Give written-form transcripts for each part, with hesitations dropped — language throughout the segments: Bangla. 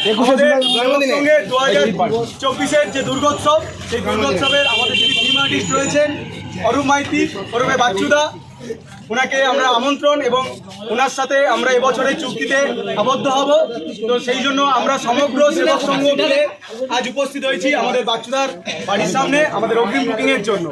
সঙ্গে 2024-এর যে দুর্গোৎসব, সেই দুর্গোৎসবের আমাদের যিনি থিম আর্টিস্ট রয়েছেন অরূপ মাইতি ওরূপে বাচ্চুদা, ওনাকে আমরা আমন্ত্রণ এবং ওনার সাথে আমরা এবছরের চুক্তিতে আবদ্ধ হব। তো সেই জন্য আমরা সমগ্র সেবক সংঘ মিলে আজ উপস্থিত হয়েছি আমাদের বাচ্চুদার বাড়ির সামনে আমাদের অগ্রিম বুকিংয়ের জন্য।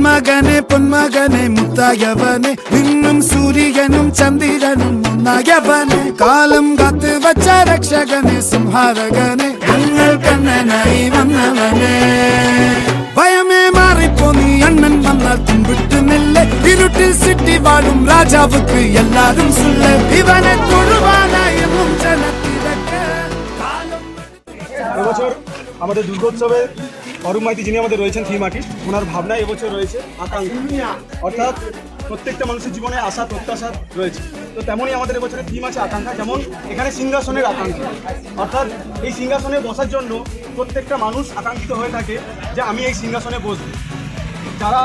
മകനെ പൊന്മകനെ മുത്തായവനെ നിന്നും സൂര്യനും ചന്ദ്രനും ഒന്നായവനെ കാലം കാത്ത് വച്ച രക്ഷകനെ സംഹാരകനെ ഞങ്ങൾ കണ്ണനായി വന്നവനെ ഭയമേ മാറിപ്പോ നീ അണ്ണൻ വന്നാൽ തുമ്പിട്ടുന്നില്ല ഇരുട്ടിൽ സിറ്റി വാഴും രാജാവുക്ക് എല്ലാരും സുല്ല ഇവനെ തൊഴുവാനായി ജനത്തിരക്ക് এবছর আমাদের দুর্গোৎসবে অরূপ মাইতি যিনি আমাদের রয়েছেন থিম আর্টিস্ট, ওনার ভাবনা এবছর রয়েছে আকাঙ্ক্ষা, অর্থাৎ প্রত্যেকটা মানুষের জীবনে আশা প্রত্যাশা রয়েছে। তো তেমনই আমাদের এবছরের থিম আছে আকাঙ্ক্ষা। যেমন এখানে সিংহাসনের আকাঙ্ক্ষা, অর্থাৎ এই সিংহাসনে বসার জন্য প্রত্যেকটা মানুষ আকাঙ্ক্ষিত হয়ে থাকে যে আমি এই সিংহাসনে বসবো। যারা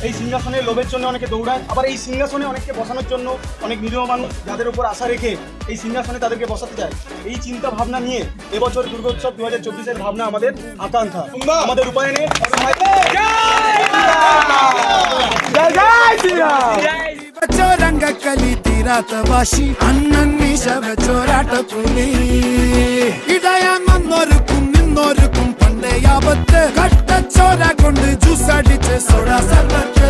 এই সিংহাসনের লোভের জন্য অনেকে দৌড়ায়, আবার এই সিংহাসনে অনেককে বসানোর জন্য অনেক নিরীহ মানুষ যাদের উপর আশা রেখে এই সিংহাসনে তাদেরকে বসাতে চায়। এই চিন্তা ভাবনা নিয়ে এবছর দুর্গোৎসব 2024-এর ভাবনা আমাদের আকাঙ্ক্ষা। আমাদের রূপায়ণে ರಂಗಕಲಿ ತೀರಾತ ವಾಶಿ ಅಣ್ಣನ್ನಿ ಶವ ಚೋರಾಟ ಪುಲಿ ഇടയ നന്നൊരുക്കും നിന്നൊരുക്കും പണ്ടേ ആപത്ത് കട്ടച്ചോര കൊണ്ട് ജ്യൂസ് അടിച്ച് സോഡ സർബത്ത്